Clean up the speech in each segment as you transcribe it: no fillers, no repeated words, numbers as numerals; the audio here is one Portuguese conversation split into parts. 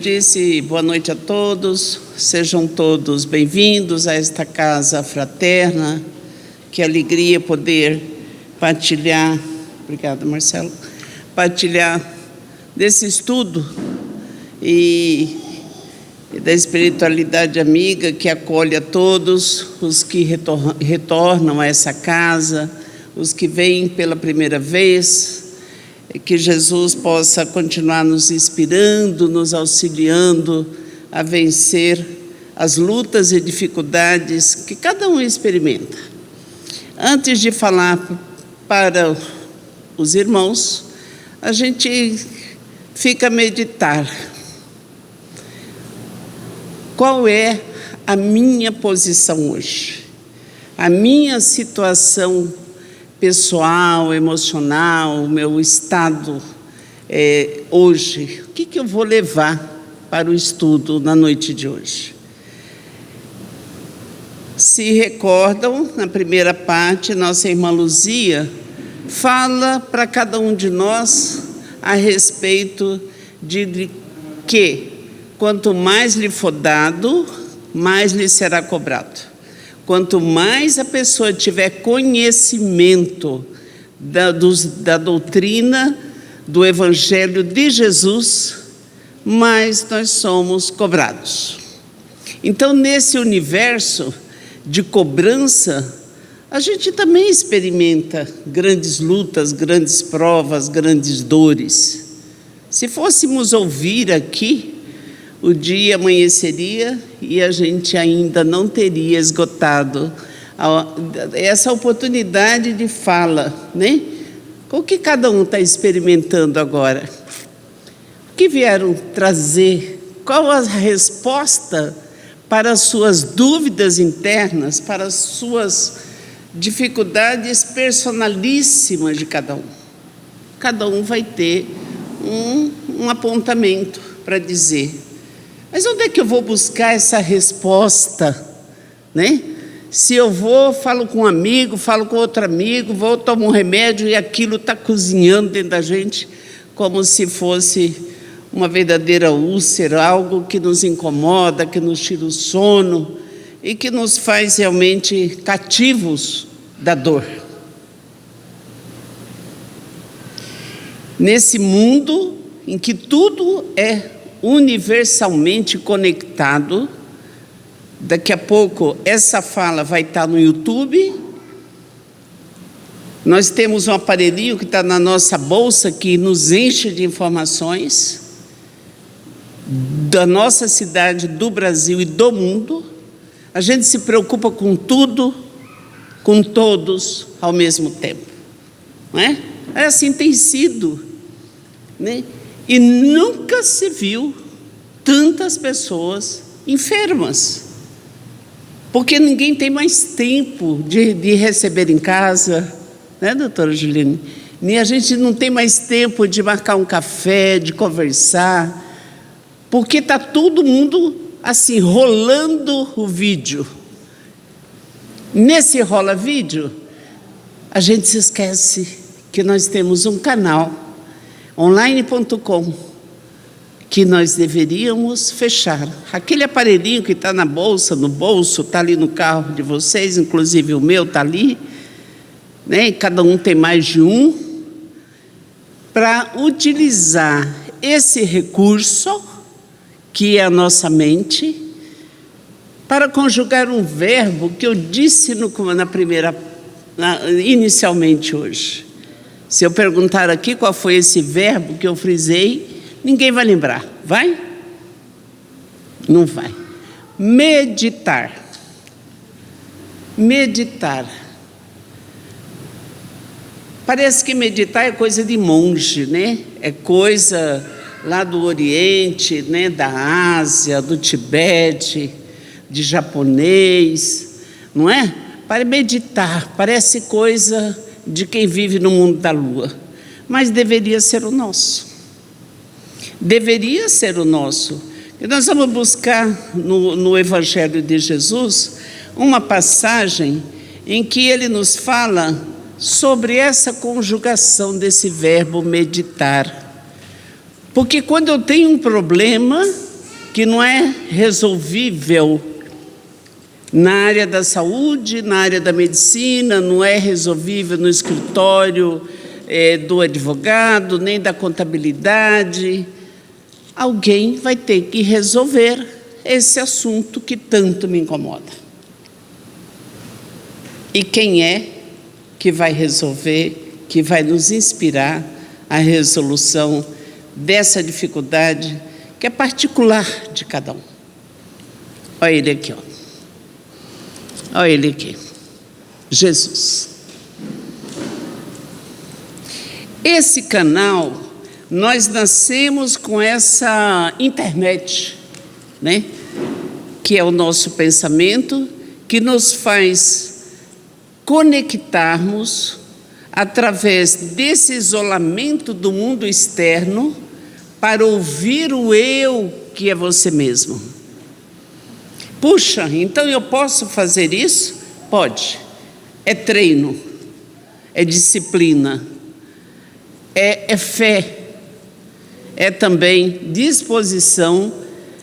Disse boa noite a todos, sejam todos bem-vindos a esta casa fraterna. Que alegria poder partilhar, obrigada Marcelo, partilhar desse estudo e da espiritualidade amiga que acolhe a todos os que retornam a essa casa, os que vêm pela primeira vez. Que Jesus possa continuar nos inspirando, nos auxiliando a vencer as lutas e dificuldades que cada um experimenta. Antes de falar para os irmãos, a gente fica a meditar. Qual é a minha posição hoje? A minha situação pessoal, emocional, o meu estado hoje. O que eu vou levar para o estudo na noite de hoje? Se recordam, na primeira parte, nossa irmã Luzia fala para cada um de nós a respeito de que quanto mais lhe for dado, mais lhe será cobrado. Quanto mais a pessoa tiver conhecimento da doutrina, do Evangelho de Jesus, mais nós somos cobrados. Então, nesse universo de cobrança, a gente também experimenta grandes lutas, grandes provas, grandes dores. Se fôssemos ouvir aqui, o dia amanheceria e a gente ainda não teria esgotado essa oportunidade de fala, né? O que cada um está experimentando agora? O que vieram trazer? Qual a resposta para as suas dúvidas internas, para as suas dificuldades personalíssimas de cada um? Cada um vai ter um apontamento para dizer. Mas onde é que eu vou buscar essa resposta, né? Se eu vou, falo com um amigo, falo com outro amigo, vou tomar um remédio e aquilo está cozinhando dentro da gente como se fosse uma verdadeira úlcera, algo que nos incomoda, que nos tira o sono e que nos faz realmente cativos da dor. Nesse mundo em que tudo é universalmente conectado, daqui a pouco essa fala vai estar no YouTube. Nós temos um aparelhinho que está na nossa bolsa que nos enche de informações da nossa cidade, do Brasil e do mundo. A gente se preocupa com tudo, com todos ao mesmo tempo, não é? Assim tem sido, né? E nunca se viu tantas pessoas enfermas, porque ninguém tem mais tempo de receber em casa, né, doutora Juline? Nem a gente não tem mais tempo de marcar um café, de conversar, porque está todo mundo assim, rolando o vídeo. Nesse rola vídeo, a gente se esquece que nós temos um canal online.com, que nós deveríamos fechar. Aquele aparelhinho que está na bolsa, no bolso, está ali no carro de vocês, inclusive o meu está ali, né? E cada um tem mais de um, para utilizar esse recurso, que é a nossa mente, para conjugar um verbo que eu disse inicialmente hoje. Se eu perguntar aqui qual foi esse verbo que eu frisei, ninguém vai lembrar. Vai? Não vai. Meditar. Meditar. Parece que meditar é coisa de monge, né? É coisa lá do Oriente, né? Da Ásia, do Tibete, de japonês, não é? Para meditar, parece coisa de quem vive no mundo da lua, mas deveria ser o nosso. Deveria ser o nosso. E nós vamos buscar no Evangelho de Jesus uma passagem em que ele nos fala sobre essa conjugação desse verbo meditar. Porque quando eu tenho um problema, que não é resolvível na área da saúde, na área da medicina, não é resolvível no escritório do advogado, nem da contabilidade. Alguém vai ter que resolver esse assunto que tanto me incomoda. E quem é que vai resolver, que vai nos inspirar a resolução dessa dificuldade que é particular de cada um? Olha ele aqui, ó. Olha ele aqui. Jesus. Esse canal, nós nascemos com essa internet, né? Que é o nosso pensamento, que nos faz conectarmos através desse isolamento do mundo externo para ouvir o eu, que é você mesmo. Puxa, então eu posso fazer isso? Pode. É treino, é disciplina, é fé, é também disposição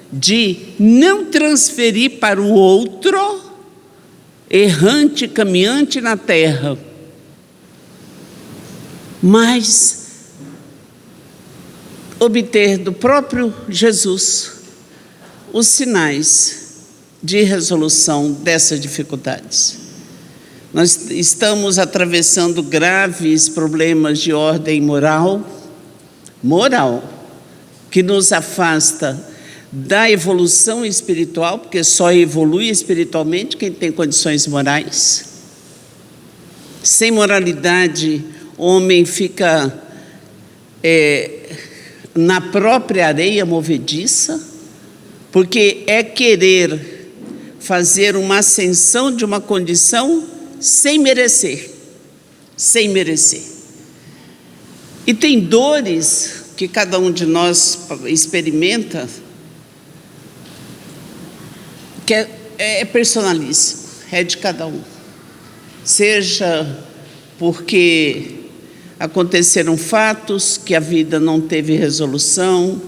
de não transferir para o outro, errante, caminhante na terra, mas obter do próprio Jesus os sinais de resolução dessas dificuldades. Nós estamos atravessando graves problemas de ordem moral, que nos afasta da evolução espiritual, porque só evolui espiritualmente quem tem condições morais. Sem moralidade, o homem fica na própria areia movediça, porque é querer fazer uma ascensão de uma condição sem merecer. E tem dores que cada um de nós experimenta, que é personalíssimo, é de cada um. Seja porque aconteceram fatos que a vida não teve resolução,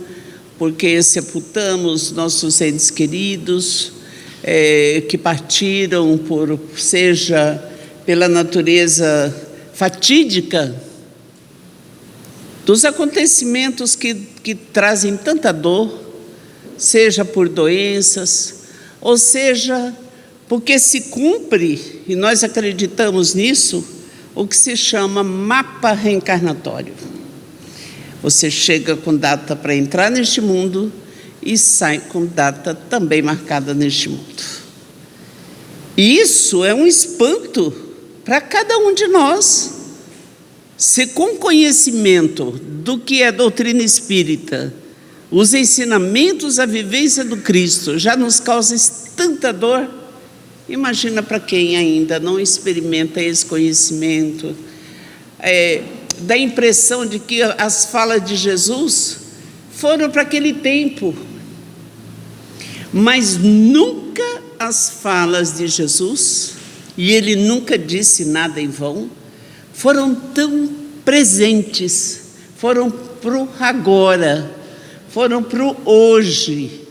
porque sepultamos nossos entes queridos, que partiram seja pela natureza fatídica dos acontecimentos que trazem tanta dor, seja por doenças, ou seja, porque se cumpre, e nós acreditamos nisso, o que se chama mapa reencarnatório. Você chega com data para entrar neste mundo e sai com data também marcada neste mundo. E isso é um espanto para cada um de nós. Se com conhecimento do que é a doutrina espírita, os ensinamentos, a vivência do Cristo já nos causa tanta dor, imagina para quem ainda não experimenta esse conhecimento, dá a impressão de que as falas de Jesus foram para aquele tempo, mas nunca as falas de Jesus, e ele nunca disse nada em vão, foram tão presentes, foram para o agora, foram para o hoje.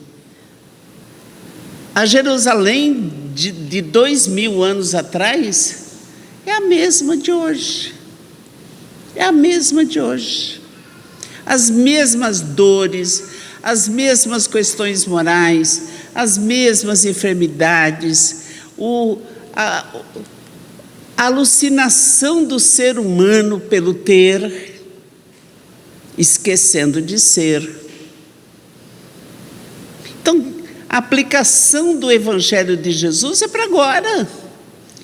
A Jerusalém de 2000 anos atrás é a mesma de hoje. É a mesma de hoje. As mesmas dores, as mesmas questões morais, as mesmas enfermidades, a alucinação do ser humano pelo ter, esquecendo de ser. Então, a aplicação do Evangelho de Jesus é para agora.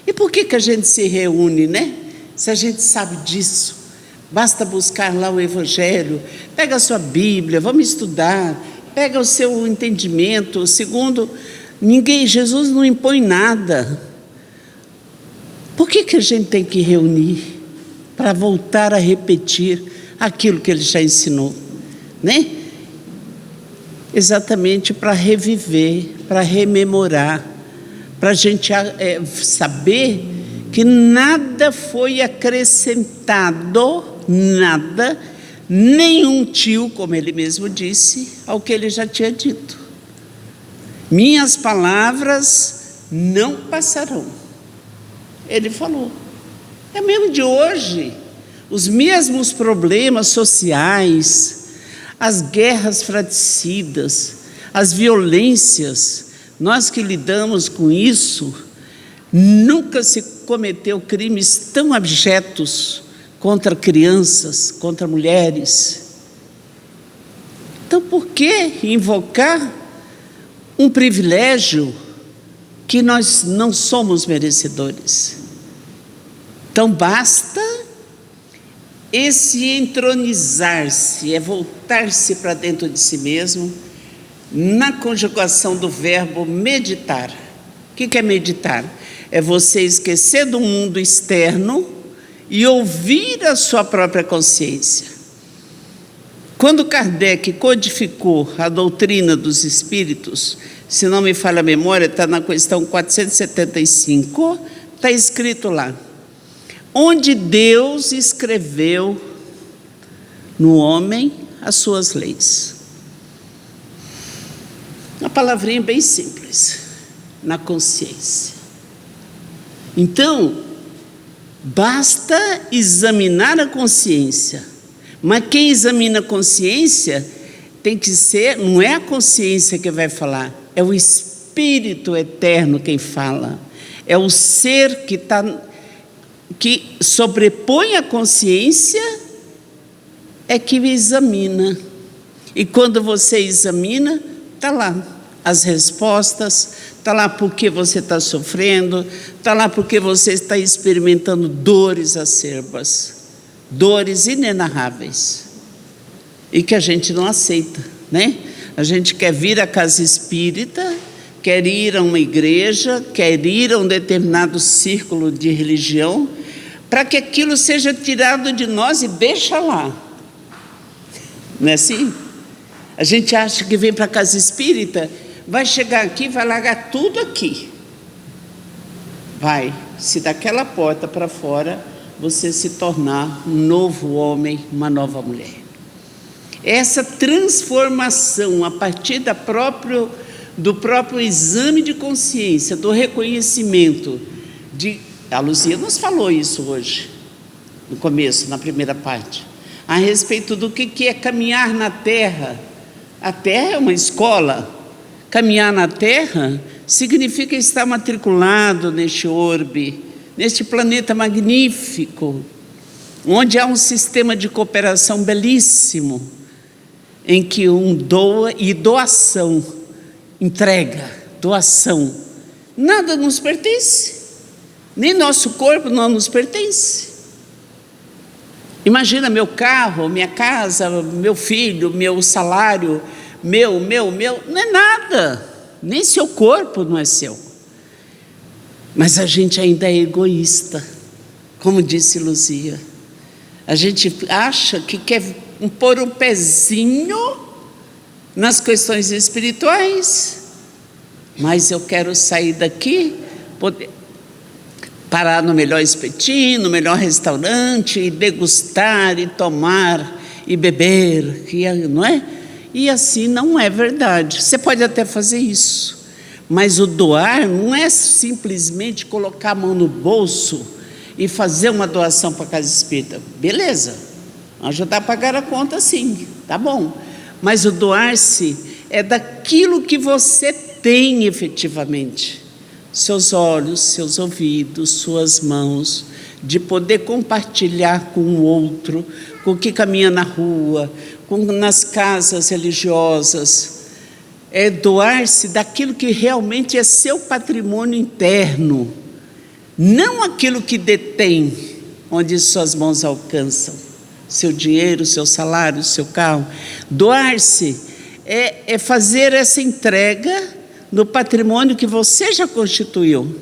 E por que a gente se reúne, né? Se a gente sabe disso, basta buscar lá o Evangelho, pega a sua Bíblia, vamos estudar, pega o seu entendimento. Segundo, Jesus não impõe nada. Por que a gente tem que reunir? Para voltar a repetir aquilo que ele já ensinou, né? Exatamente para reviver, para rememorar, para a gente saber que nada foi acrescentado, nada, nenhum tio, como ele mesmo disse, ao que ele já tinha dito. Minhas palavras não passarão. Ele falou. É mesmo de hoje. Os mesmos problemas sociais, as guerras fratricidas, as violências, nós que lidamos com isso, nunca se cometeu crimes tão abjetos contra crianças, contra mulheres. Então, por que invocar um privilégio que nós não somos merecedores? Então, basta esse entronizar-se, é voltar-se para dentro de si mesmo, na conjugação do verbo meditar. O que é meditar? É você esquecer do mundo externo e ouvir a sua própria consciência. Quando Kardec codificou a doutrina dos espíritos, se não me falha a memória, está na questão 475, está escrito lá, onde Deus escreveu no homem as suas leis. Uma palavrinha bem simples, na consciência. Então, basta examinar a consciência, mas quem examina a consciência tem que ser, não é a consciência que vai falar, é o Espírito Eterno quem fala, é o ser que sobrepõe a consciência, é que examina. E quando você examina, está lá as respostas, está lá porque você está sofrendo, está lá porque você está experimentando dores acerbas, dores inenarráveis, e que a gente não aceita, né? A gente quer vir à casa espírita, quer ir a uma igreja, quer ir a um determinado círculo de religião, para que aquilo seja tirado de nós e deixa lá. Não é assim? A gente acha que vem para a casa espírita, vai chegar aqui, vai largar tudo aqui. Vai, se daquela porta para fora, você se tornar um novo homem, uma nova mulher. Essa transformação a partir do próprio exame de consciência, do reconhecimento a Luzia nos falou isso hoje, no começo, na primeira parte, a respeito do que é caminhar na Terra. A Terra é uma escola. Caminhar na Terra significa estar matriculado neste orbe, neste planeta magnífico, onde há um sistema de cooperação belíssimo, em que um doa e doação, entrega, doação, nada nos pertence, nem nosso corpo não nos pertence. Imagina meu carro, minha casa, meu filho, meu salário, meu, não é nada, nem seu corpo não é seu. Mas a gente ainda é egoísta, como disse Luzia. A gente acha que quer pôr um pezinho nas questões espirituais, mas eu quero sair daqui, poder parar no melhor espetinho, no melhor restaurante, e degustar, e tomar, e beber, não é? E assim não é verdade. Você pode até fazer isso, mas o doar não é simplesmente colocar a mão no bolso e fazer uma doação para a casa espírita. Beleza, ajudar a pagar a conta sim, tá bom. Mas o doar-se é daquilo que você tem efetivamente. Seus olhos, seus ouvidos, suas mãos, de poder compartilhar com o outro, com o que caminha na rua, nas casas religiosas. É doar-se daquilo que realmente é seu patrimônio interno, não aquilo que detém, onde suas mãos alcançam, seu dinheiro, seu salário, seu carro. Doar-se é fazer essa entrega no patrimônio que você já constituiu,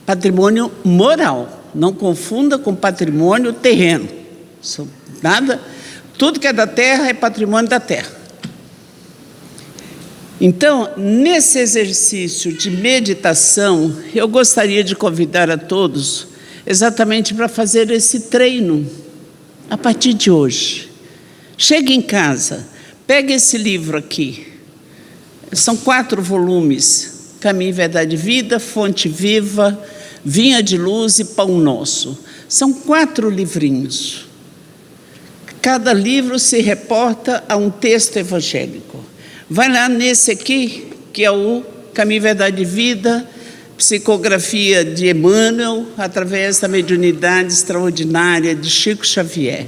patrimônio moral. Não confunda com patrimônio terreno. Nada, tudo que é da terra é patrimônio da terra. Então, nesse exercício de meditação, eu gostaria de convidar a todos exatamente para fazer esse treino a partir de hoje. Chegue em casa, pegue esse livro aqui. São 4 volumes: Caminho, Verdade e Vida, Fonte Viva, Vinha de Luz e Pão Nosso. São 4 livrinhos. Cada livro se reporta a um texto evangélico. Vai lá nesse aqui, que é o Caminho, Verdade e Vida, psicografia de Emmanuel, através da mediunidade extraordinária de Chico Xavier,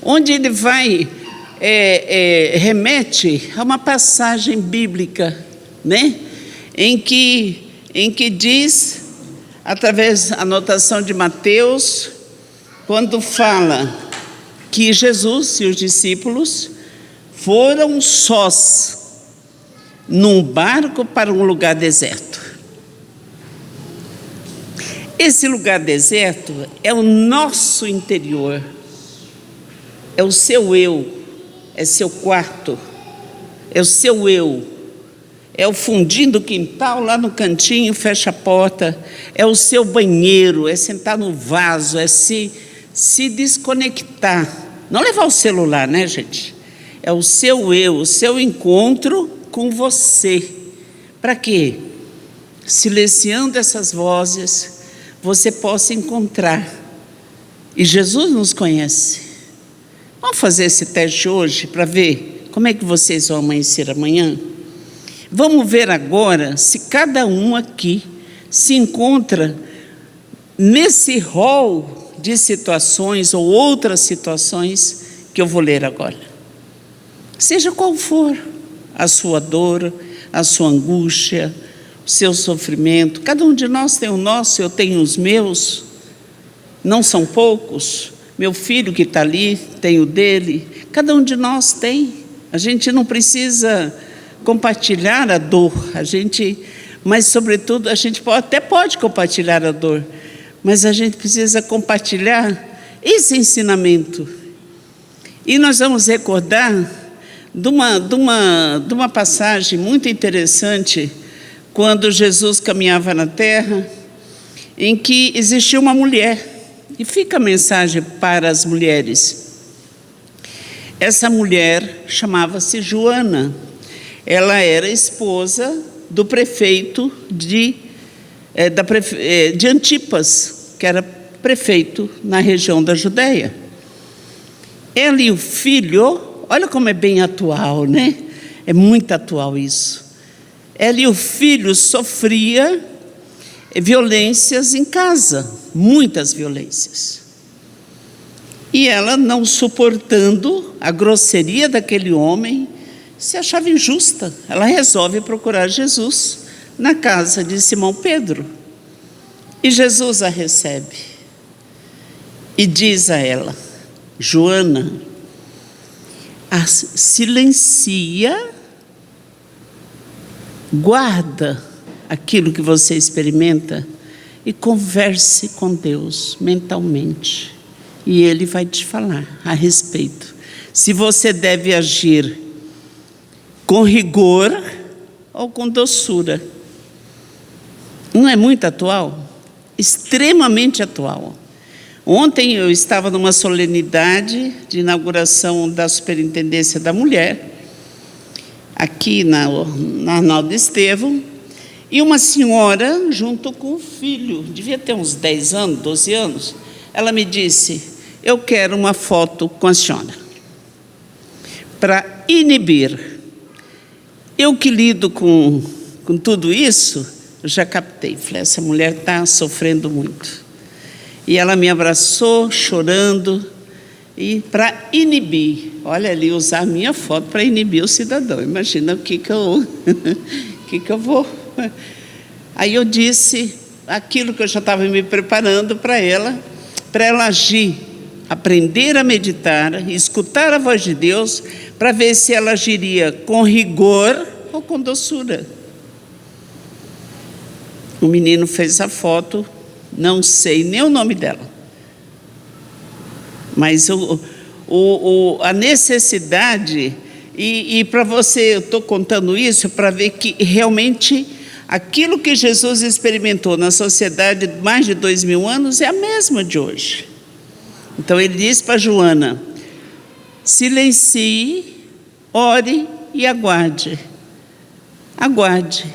onde ele vai, remete a uma passagem bíblica, né? em que diz, através da anotação de Mateus, quando fala que Jesus e os discípulos foram sós num barco para um lugar deserto. Esse lugar deserto é o nosso interior, é o seu eu, é seu quarto, é o seu eu, é o fundinho do quintal, lá no cantinho, fecha a porta, é o seu banheiro, é sentar no vaso, é se desconectar. Não levar o celular, né, gente? É o seu eu, o seu encontro com você. Para quê? Silenciando essas vozes, você possa encontrar. E Jesus nos conhece. Vamos fazer esse teste hoje para ver como é que vocês vão amanhecer amanhã? Vamos ver agora se cada um aqui se encontra nesse rol de situações ou outras situações que eu vou ler agora. Seja qual for a sua dor, a sua angústia, o seu sofrimento, cada um de nós tem o nosso, eu tenho os meus, não são poucos. Meu filho que está ali tem o dele, cada um de nós tem. A gente não precisa compartilhar a dor, mas sobretudo a gente até pode compartilhar a dor, mas a gente precisa compartilhar esse ensinamento. E nós vamos recordar de uma passagem muito interessante, quando Jesus caminhava na terra, em que existia uma mulher, e fica a mensagem para as mulheres. Essa mulher chamava-se Joana, ela era esposa do prefeito de Antipas, que era prefeito na região da Judéia. Ela e o filho, olha como é bem atual, né? É muito atual isso. Ela e o filho sofriam violências em casa, muitas violências. E ela, não suportando a grosseria daquele homem, se achava injusta. Ela resolve procurar Jesus na casa de Simão Pedro. E Jesus a recebe e diz a ela: Joana, silencia, guarda aquilo que você experimenta e converse com Deus mentalmente. E Ele vai te falar a respeito. Se você deve agir com rigor ou com doçura. Não é muito atual? Extremamente atual. Ontem eu estava numa solenidade de inauguração da Superintendência da Mulher, aqui na Arnaldo Estevão, e uma senhora, junto com o filho, devia ter uns 10 anos, 12 anos, ela me disse: eu quero uma foto com a senhora, para inibir. Eu que lido com tudo isso, eu já captei. Falei, essa mulher está sofrendo muito. E ela me abraçou, chorando, e para inibir, olha ali, usar a minha foto para inibir o cidadão. Imagina o que eu vou... Aí eu disse aquilo que eu já estava me preparando para ela agir, aprender a meditar, escutar a voz de Deus, para ver se ela agiria com rigor ou com doçura. O menino fez a foto, não sei nem o nome dela, mas a necessidade, e para você, eu estou contando isso para ver que realmente aquilo que Jesus experimentou na sociedade de mais de 2000 anos é a mesma de hoje. Então ele diz para Joana: silencie, ore e aguarde. Aguarde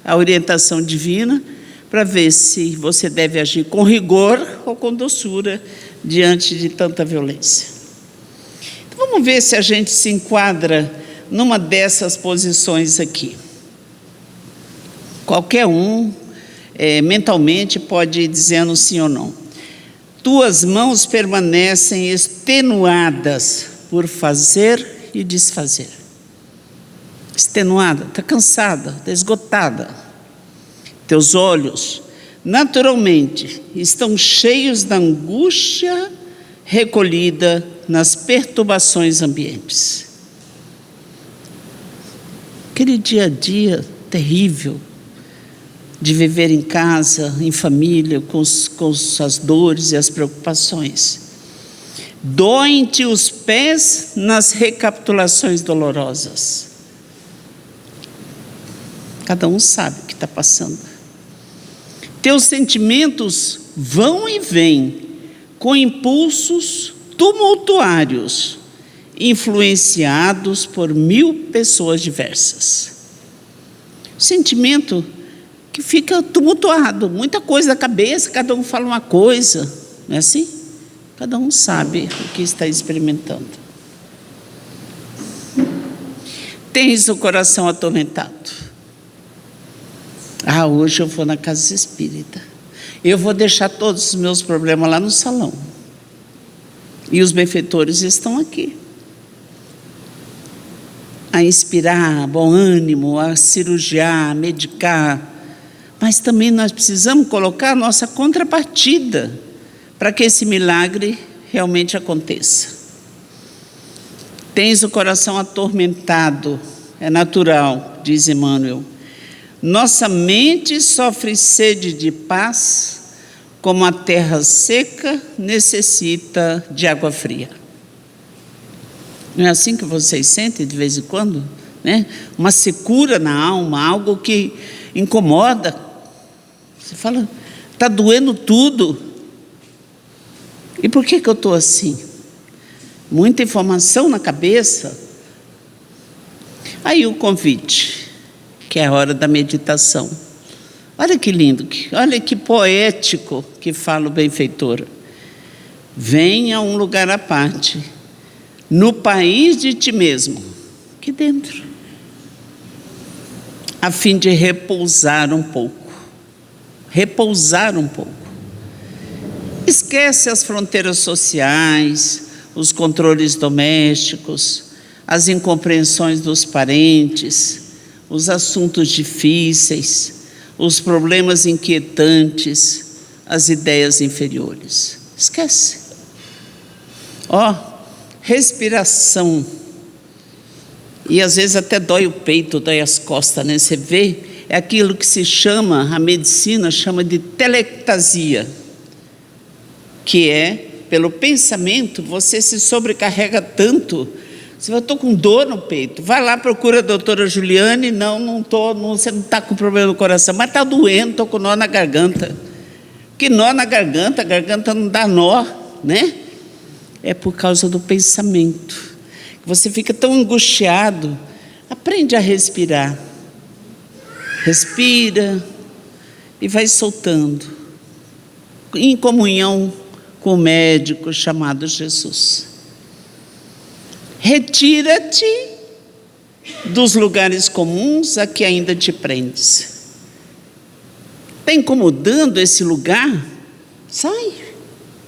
a orientação divina para ver se você deve agir com rigor ou com doçura diante de tanta violência. Então, vamos ver se a gente se enquadra numa dessas posições aqui. Qualquer um, mentalmente, pode ir dizendo sim ou não. Tuas mãos permanecem extenuadas por fazer e desfazer. Extenuada, está cansada, está esgotada. Teus olhos, naturalmente, estão cheios da angústia recolhida nas perturbações ambientes. Aquele dia a dia terrível de viver em casa, em família, com as dores e as preocupações. Doem-te os pés nas recapitulações dolorosas. Cada um sabe o que está passando. Teus sentimentos vão e vêm com impulsos tumultuários, influenciados por 1000 pessoas diversas. Sentimento que fica tumultuado, muita coisa na cabeça, cada um fala uma coisa, não é assim? Cada um sabe o que está experimentando. Tens o coração atormentado. Hoje eu vou na casa espírita. Eu vou deixar todos os meus problemas lá no salão. E os benfeitores estão aqui. A inspirar bom ânimo, a cirurgiar, a medicar. Mas também nós precisamos colocar a nossa contrapartida para que esse milagre realmente aconteça. Tens o coração atormentado, é natural, diz Emmanuel. Nossa mente sofre sede de paz, como a terra seca necessita de água fria. Não é assim que vocês sentem de vez em quando? Né? Uma secura na alma, algo que incomoda. Você fala, está doendo tudo. E por que eu estou assim? Muita informação na cabeça. Aí o convite, que é a hora da meditação. Olha que lindo, olha que poético que fala o benfeitor. Venha a um lugar à parte, no país de ti mesmo, aqui dentro, a fim de repousar um pouco. Repousar um pouco. Esquece as fronteiras sociais, os controles domésticos, as incompreensões dos parentes, os assuntos difíceis, os problemas inquietantes, as ideias inferiores. Esquece. Respiração. E às vezes até dói o peito, dói as costas, né? Você vê, é aquilo que se chama, a medicina chama de telectasia, que é, pelo pensamento, você se sobrecarrega tanto. Você vai, estou com dor no peito. Vai lá, procura a doutora Juliane. Não estou, você não está com problema no coração, mas está doendo, estou com nó na garganta. Que nó na garganta? A garganta não dá nó, né? É por causa do pensamento. Você fica tão angustiado. Aprende a respirar. Respira e vai soltando. Em comunhão com o médico chamado Jesus. Retira-te dos lugares comuns a que ainda te prendes. Está incomodando esse lugar? Sai.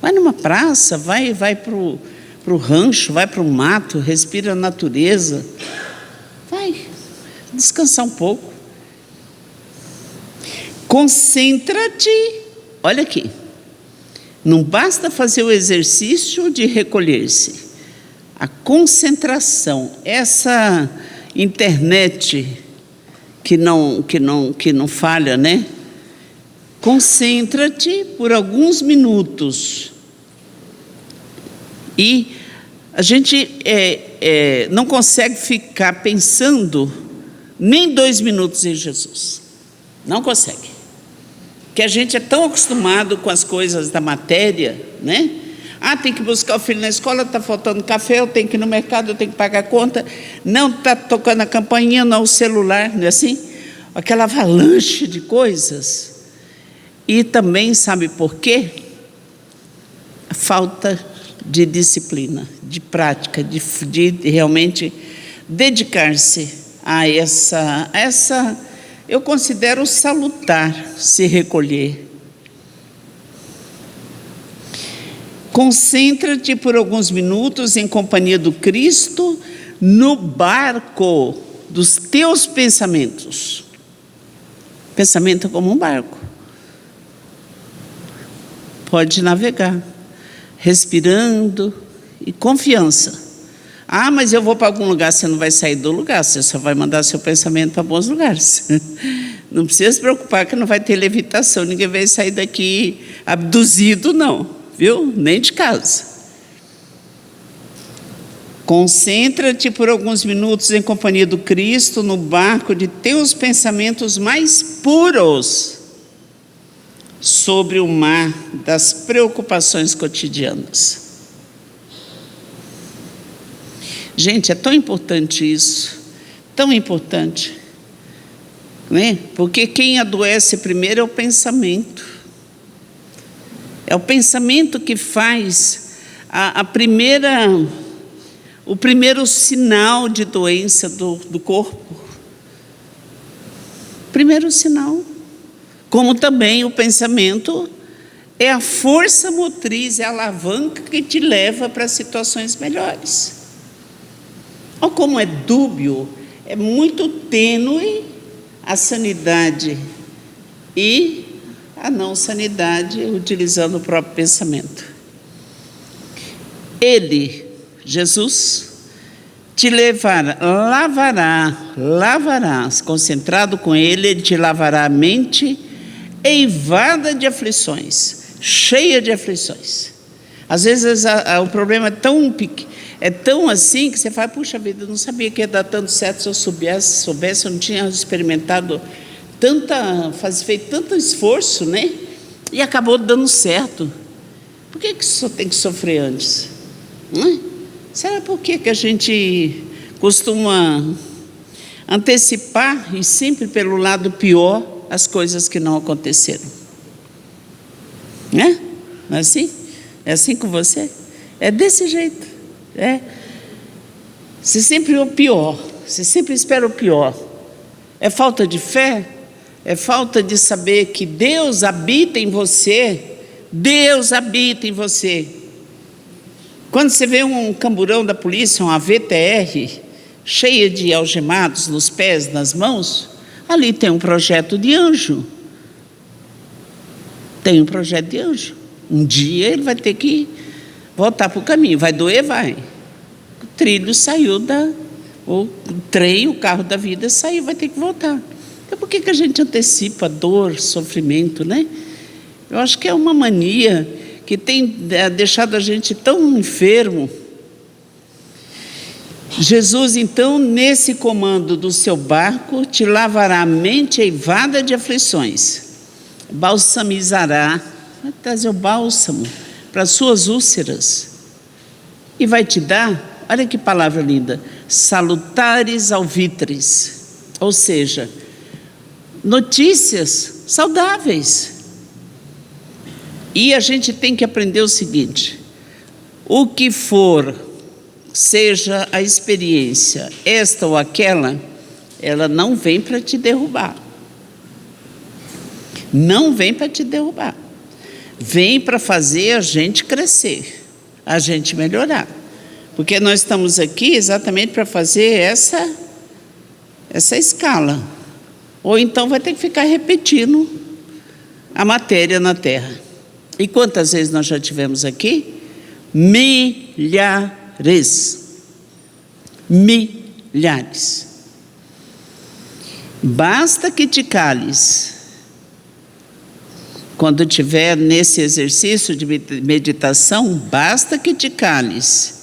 Vai numa praça, vai para o rancho, vai para o mato, respira a natureza. Vai descansar um pouco. Concentra-te. Olha aqui. Não basta fazer o exercício de recolher-se. A concentração, essa internet que não falha, né? Concentra-te por alguns minutos. E a gente não consegue ficar pensando nem 2 minutos em Jesus. Não consegue. Porque a gente é tão acostumado com as coisas da matéria, né? Ah, tem que buscar o filho na escola, está faltando café, eu tenho que ir no mercado, eu tenho que pagar a conta. Não está tocando a campainha, não, o celular, não é assim? Aquela avalanche de coisas. E também, sabe por quê? A falta de disciplina, de prática, de realmente dedicar-se a essa, eu considero salutar, se recolher. Concentra-te por alguns minutos em companhia do Cristo no barco dos teus pensamentos. Pensamento é como um barco. Pode navegar, respirando e confiança. Ah, mas eu vou para algum lugar, você não vai sair do lugar, você só vai mandar seu pensamento para bons lugares. Não precisa se preocupar que não vai ter levitação, ninguém vai sair daqui abduzido, não, viu? Nem de casa. Concentra-te por alguns minutos em companhia do Cristo no barco de teus pensamentos mais puros sobre o mar das preocupações cotidianas. Gente, é tão importante isso, tão importante, né? Porque quem adoece primeiro é o pensamento. É o pensamento que faz o primeiro sinal de doença do corpo. Primeiro sinal. Como também o pensamento é a força motriz, é a alavanca que te leva para situações melhores. Olha como é dúbio, é muito tênue a sanidade e a não sanidade utilizando o próprio pensamento. Ele, Jesus, te lavará, concentrado com Ele te lavará a mente eivada de aflições, cheia de aflições. Às vezes o problema é tão assim que você fala, puxa vida, eu não sabia que ia dar tanto certo se eu soubesse, eu não tinha experimentado feito tanto esforço, né? E acabou dando certo. Por que só tem que sofrer antes? Será por que a gente costuma antecipar e sempre pelo lado pior as coisas que não aconteceram? Não é assim? É assim com você? É desse jeito. Você sempre o pior, você sempre espera o pior. É falta de fé? É falta de saber que Deus habita em você. Deus habita em você. Quando você vê um camburão da polícia, uma VTR, cheia de algemados nos pés, nas mãos, ali tem um projeto de anjo. Tem um projeto de anjo. Um dia ele vai ter que voltar para o caminho. Vai doer? Vai. O trilho saiu o trem, o carro da vida saiu, vai ter que voltar. Então por que a gente antecipa dor, sofrimento, né? Eu acho que é uma mania que tem deixado a gente tão enfermo. Jesus, então, nesse comando do seu barco, te lavará a mente eivada de aflições, balsamizará, vai trazer o bálsamo para as suas úlceras e vai te dar, olha que palavra linda, salutares alvitres, ou seja, notícias saudáveis. E a gente tem que aprender o seguinte: o que for, seja a experiência, esta ou aquela, ela não vem para te derrubar. Não vem para te derrubar. Vem para fazer a gente crescer, a gente melhorar. Porque nós estamos aqui exatamente para fazer essa escala. Ou então vai ter que ficar repetindo a matéria na Terra. E quantas vezes nós já tivemos aqui? Milhares. Milhares. Basta que te cales. Quando estiver nesse exercício de meditação, basta que te cales,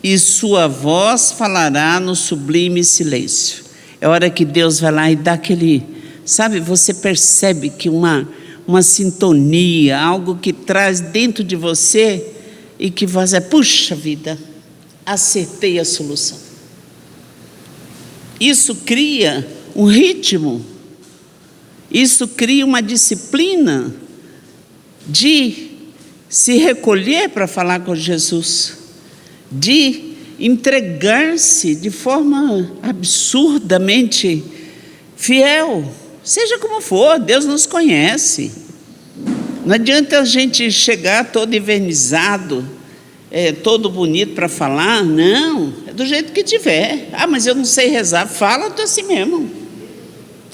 e sua voz falará no sublime silêncio. É hora que Deus vai lá e dá aquele, sabe, você percebe que uma sintonia, algo que traz dentro de você e que você, puxa vida, acertei a solução. Isso cria um ritmo, isso cria uma disciplina de se recolher para falar com Jesus, de entregar-se de forma absurdamente fiel, seja como for, Deus nos conhece. Não adianta a gente chegar todo envernizado, todo bonito para falar, não, é do jeito que tiver. Ah, mas eu não sei rezar, fala tu assim mesmo,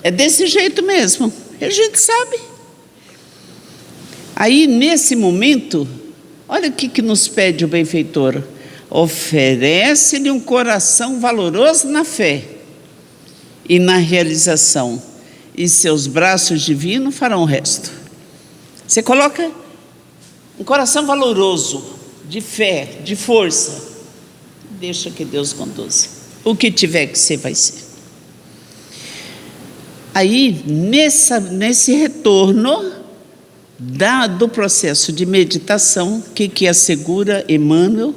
é desse jeito mesmo, a gente sabe. Aí nesse momento, olha o que nos pede o benfeitor: oferece-lhe um coração valoroso na fé e na realização, e seus braços divinos farão o resto. Você coloca um coração valoroso, de fé, de força, deixa que Deus conduza. O que tiver que ser, vai ser. Aí, nesse retorno do processo de meditação, o que assegura Emmanuel?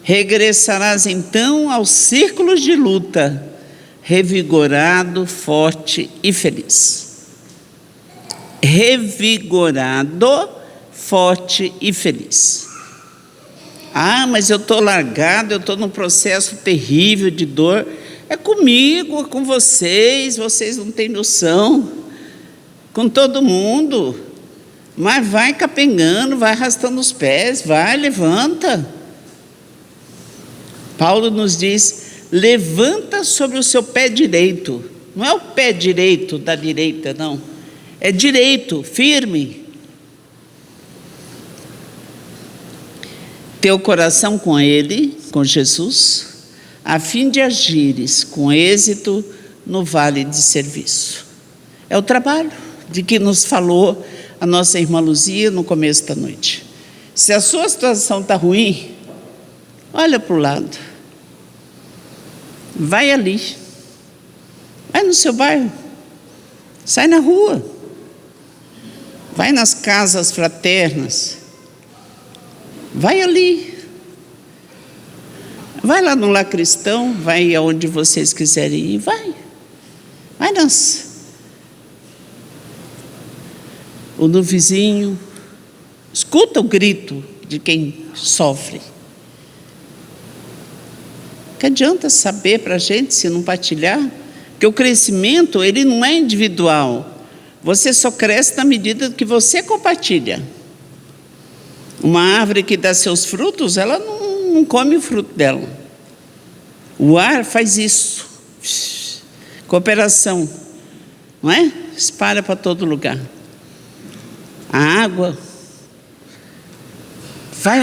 Regressarás então aos círculos de luta, revigorado, forte e feliz. Revigorado, forte e feliz. Ah, mas eu estou largado, eu estou num processo terrível de dor. É comigo, é com vocês não têm noção. Com todo mundo. Mas vai capengando, vai arrastando os pés, vai, levanta. Paulo nos diz: levanta sobre o seu pé direito. Não é o pé direito da direita, não. É direito, firme. Teu coração com Ele, com Jesus, a fim de agires com êxito no vale de serviço. É o trabalho de que nos falou a nossa irmã Luzia no começo da noite. Se a sua situação está ruim, olha para o lado. Vai ali. Vai no seu bairro. Sai na rua. Vai nas casas fraternas. Vai ali. Vai lá no Lar Cristão, vai aonde vocês quiserem ir, vai. Vai ou no vizinho. Escuta o grito de quem sofre. Que adianta saber para a gente se não partilhar? Porque o crescimento, ele não é individual. Você só cresce na medida que você compartilha. Uma árvore que dá seus frutos, ela não come o fruto dela. O ar faz isso. Cooperação, não é? Espalha para todo lugar. A água vai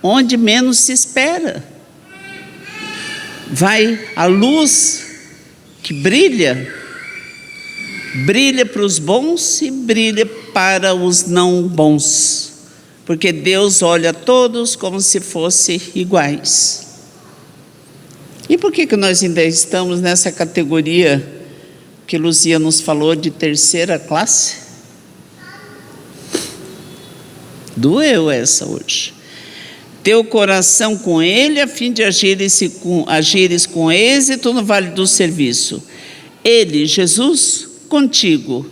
onde menos se espera. Vai a luz que brilha para os bons e brilha para os não bons. Porque Deus olha todos como se fossem iguais. E por que nós ainda estamos nessa categoria que Luzia nos falou de terceira classe? Doeu essa hoje. Teu coração com Ele, a fim de agires com êxito no vale do serviço. Ele, Jesus, contigo,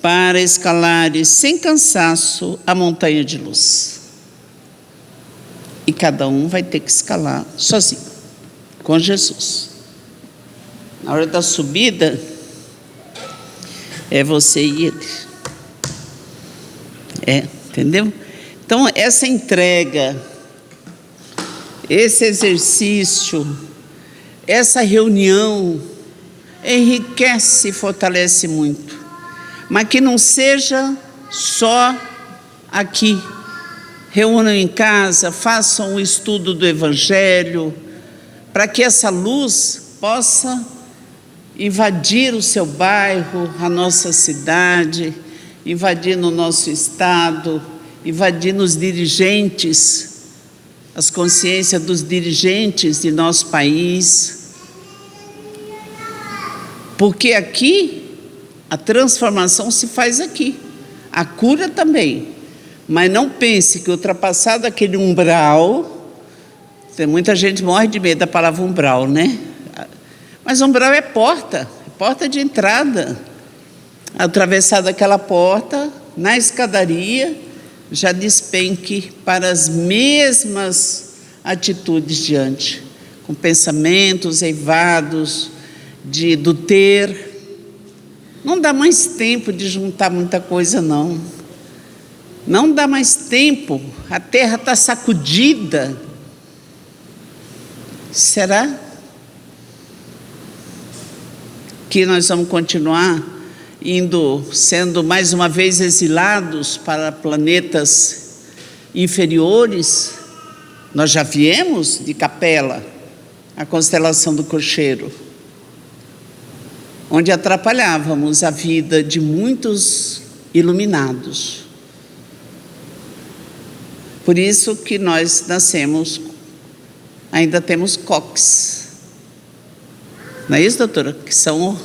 para escalares sem cansaço a montanha de luz. E cada um vai ter que escalar sozinho, com Jesus. Na hora da subida, é você e Ele. Entendeu? Então, essa entrega, esse exercício, essa reunião, enriquece e fortalece muito. Mas que não seja só aqui. Reúnam em casa, façam o estudo do Evangelho, para que essa luz possa invadir o seu bairro, a nossa cidade, invadir no nosso estado, invadir nos dirigentes, as consciências dos dirigentes de nosso país. Porque aqui, a transformação se faz aqui, a cura também, Mas não pense que ultrapassado aquele umbral, tem muita gente que morre de medo da palavra umbral, né? Mas umbral é porta de entrada. Atravessada aquela porta, na escadaria, já despenque para as mesmas atitudes diante, com pensamentos eivados do ter. Não dá mais tempo de juntar muita coisa, não. Não dá mais tempo, a terra está sacudida. Será que nós vamos continuar sendo mais uma vez exilados para planetas inferiores? Nós já viemos de Capela, a constelação do Cocheiro, onde atrapalhávamos a vida de muitos iluminados. Por isso que nós nascemos, ainda temos coques. Não é isso, doutora? Que são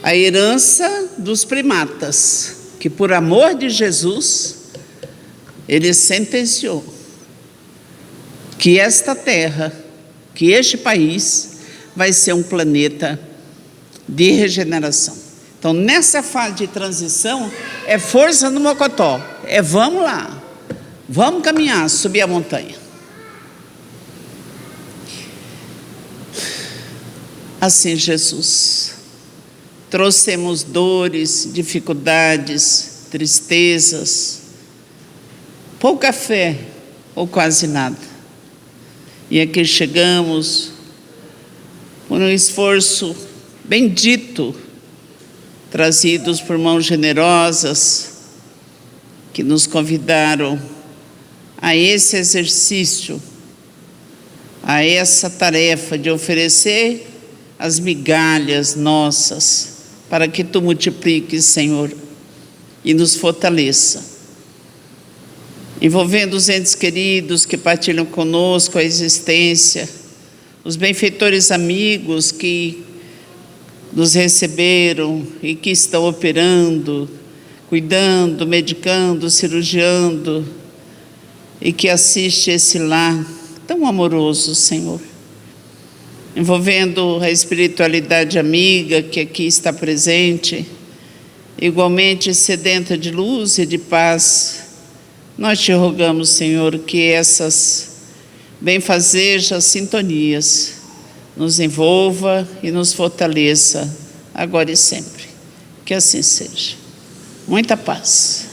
a herança dos primatas, que por amor de Jesus, ele sentenciou que esta terra, que este país, vai ser um planeta de regeneração. Então, nessa fase de transição, é força no mocotó, vamos lá. Vamos caminhar, subir a montanha. Assim, Jesus, trouxemos dores, dificuldades, tristezas, pouca fé ou quase nada. E aqui chegamos por um esforço bendito, trazidos por mãos generosas que nos convidaram a esse exercício, a essa tarefa de oferecer as migalhas nossas, para que Tu multipliques, Senhor, e nos fortaleça. Envolvendo os entes queridos que partilham conosco a existência, os benfeitores amigos que nos receberam e que estão operando, cuidando, medicando, cirurgiando, e que assiste esse lar tão amoroso, Senhor. Envolvendo a espiritualidade amiga que aqui está presente, igualmente sedenta de luz e de paz, nós te rogamos, Senhor, que essas benfazejas sintonias nos envolva e nos fortaleça, agora e sempre. Que assim seja. Muita paz.